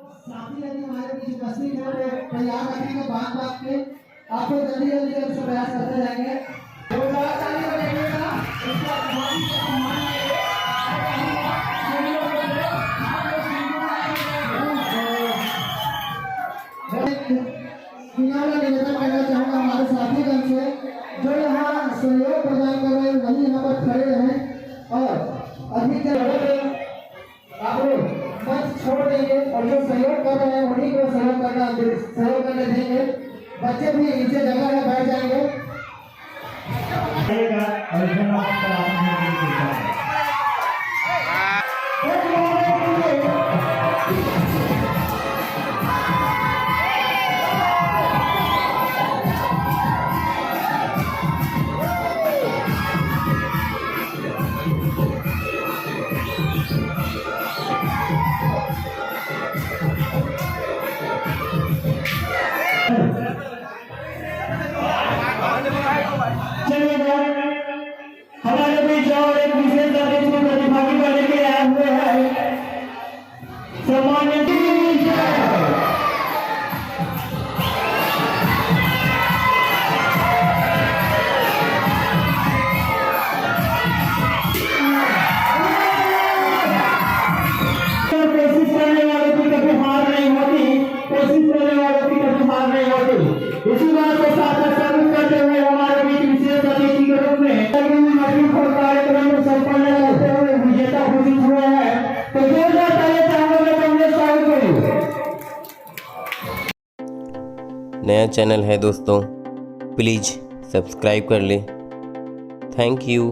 साथी यदि हमारे बीच उपस्थित हो तो तैयार रखेंगे बात के आपको जल्दी जल्दी उसका प्रयास करते रहेंगे। जोरदार ताली बजाइएगा। इसका सम्मान से सम्मान निवेदन करना चाहूँगा हमारे साथीगण से जो यहाँ सहयोग प्रदान कर रहे हैं वही यहाँ पर खड़े हैं और अधिक आप लोग मंच छोड़ देंगे और जो सहयोग कर रहे हैं उन्हीं को सहयोग करने देंगे। बच्चे भी नीचे जगह में बैठ जाएंगे। हमारे बीच और एक विशेष अतिथि प्रतिभागी को लेके आए हुए हैं सम्मानित कोशिश करने वालों की कभी हार नहीं होती, कोशिश करने वालों की कभी हार नहीं होती। इसी बात को साथ साबित करते हुए हमारे बीच विशेष अतिथि के रूप में कार्यक्रम को संपन्न करते हुए विजेता घोषित हुए हैं। तो जोरदार तालियां चाहूंगा कांग्रेस पार्टी को। नया चैनल है दोस्तों, प्लीज़ सब्सक्राइब कर ले। Thank you.